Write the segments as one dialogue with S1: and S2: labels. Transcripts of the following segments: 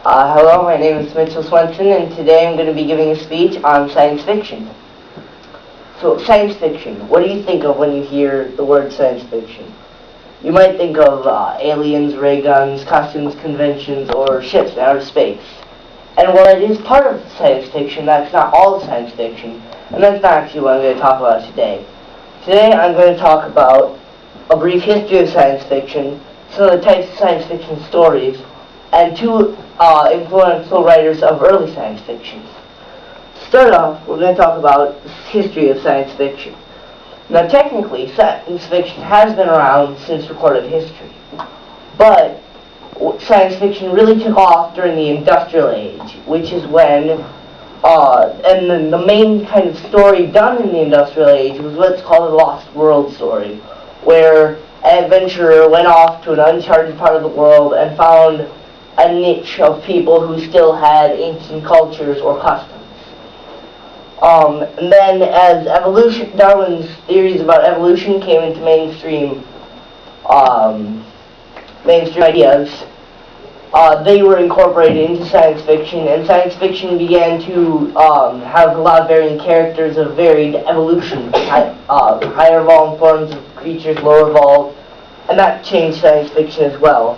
S1: Hello, my name is Mitchell Swenson, and today I'm going to be giving a speech on science fiction. So, science fiction, what do you think of when you hear the word science fiction? You might think of aliens, ray guns, costumes, conventions, or ships in outer space. And while it is part of science fiction, that's not all science fiction, and that's not actually what I'm going to talk about today. Today I'm going to talk about a brief history of science fiction, some of the types of science fiction stories, and two influential writers of early science fiction. To start off, we're going to talk about the history of science fiction. Now, technically, science fiction has been around since recorded history, but science fiction really took off during the Industrial Age, which is when, and then the main kind of story done in the Industrial Age was what's called a lost world story, where an adventurer went off to an uncharted part of the world and found a niche of people who still had ancient cultures or customs. And then as Darwin's theories about evolution came into mainstream ideas, they were incorporated into science fiction, and science fiction began to have a lot of varying characters of varied evolution, higher evolved forms of creatures, lower evolved, and that changed science fiction as well.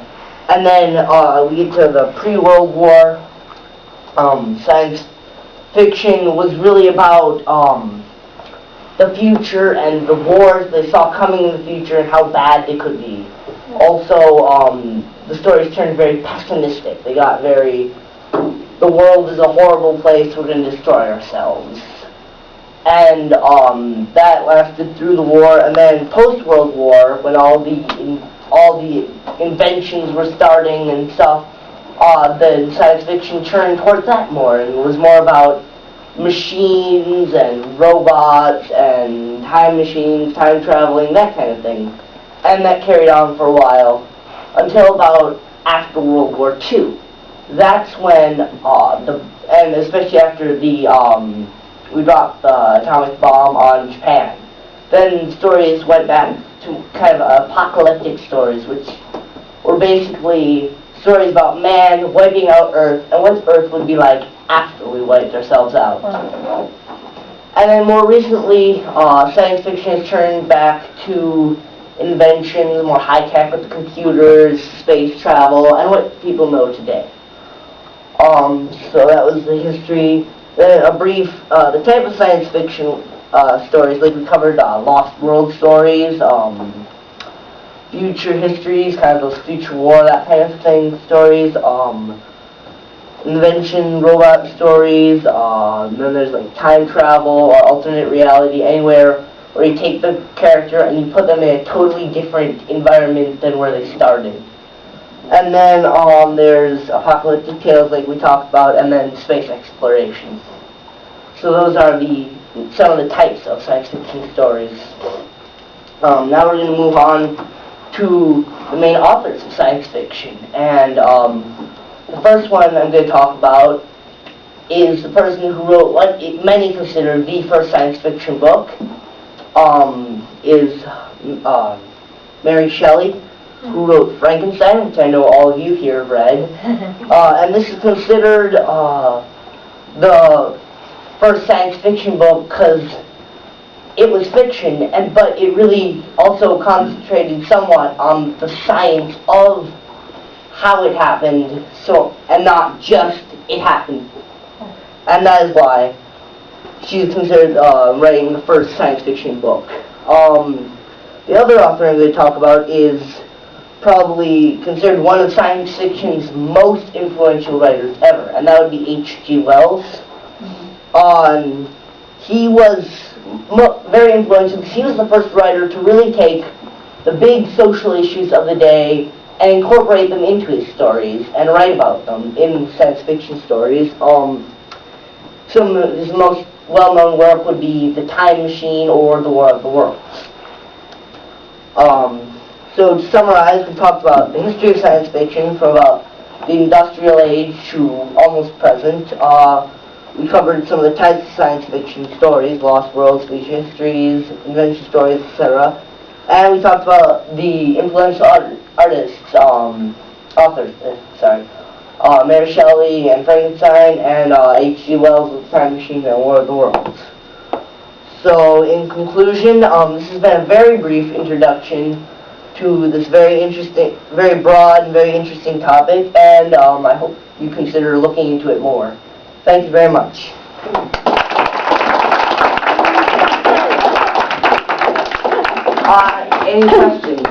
S1: And then we get to the pre-World War. Science fiction was really about the future and the wars they saw coming in the future and how bad they could be. Also, the stories turned very pessimistic. They got very, the world is a horrible place, we're going to destroy ourselves. And that lasted through the war, and then post-World War, when all the inventions were starting and stuff, the science fiction turned towards that more, and it was more about machines and robots and time machines, time traveling, that kind of thing. And that carried on for a while, until about after World War II. That's when, and especially after we dropped the atomic bomb on Japan, then stories went back to kind of apocalyptic stories, which were basically stories about man wiping out Earth and what Earth would be like after we wiped ourselves out. And then more recently, science fiction has turned back to inventions, more high-tech with the computers, space travel, and what people know today. So that was the history. Then a brief, the type of science fiction stories, like we covered lost world stories, future histories, kind of those future war, that kind of thing, stories, invention, robot stories, then there's like time travel or alternate reality, anywhere where you take the character and you put them in a totally different environment than where they started. And then there's apocalyptic tales like we talked about, and then space exploration. So those are some of the types of science fiction stories. Now we're going to move on to the main authors of science fiction. And the first one I'm going to talk about is the person who wrote what many consider the first science fiction book, is Mary Shelley, who wrote Frankenstein, which I know all of you here have read. And this is considered the first science fiction book because it was fiction, but it really also concentrated somewhat on the science of how it happened, and not just it happened. And that is why she is considered writing the first science fiction book. The other author I'm going to talk about is probably considered one of science fiction's most influential writers ever, and that would be H.G. Wells. He was very influential because he was the first writer to really take the big social issues of the day and incorporate them into his stories and write about them in science fiction stories. Some of his most well-known work would be The Time Machine or The War of the Worlds. So to summarize, we talked about the history of science fiction from about the Industrial Age to almost present. We covered some of the types of science fiction stories, lost worlds, future histories, invention stories, etc. And we talked about the influential artists authors, sorry. Mary Shelley and Frankenstein, and H.G. Wells with Time Machine and War of the Worlds. So, in conclusion, this has been a very brief introduction to this very interesting, very broad and very interesting topic, and I hope you consider looking into it more. Thank you very much. Any questions?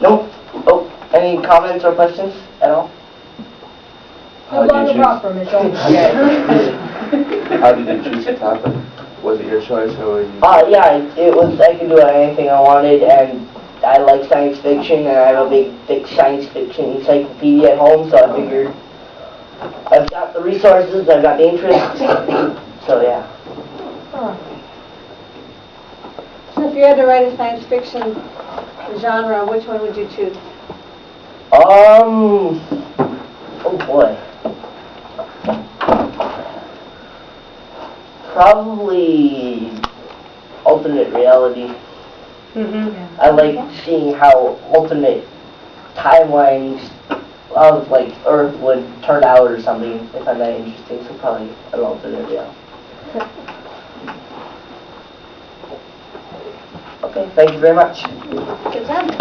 S1: Nope. Oh, any comments or questions at all?
S2: No longer proper, Mitchell.
S3: How did you choose the topic? Was it your choice or were you...
S1: Yeah, it was, I could do anything I wanted, and I like science fiction, and I have a big, thick science fiction encyclopedia at home, so I figured I've got the resources, I've got the interest, so yeah.
S2: So if you had to write a science fiction genre, which one would you choose?
S1: Oh boy. Probably alternate reality. I like seeing how alternate timelines of like Earth would turn out or something. I find that interesting, so probably an alternate reality. Okay, thank you very much.
S2: Good job.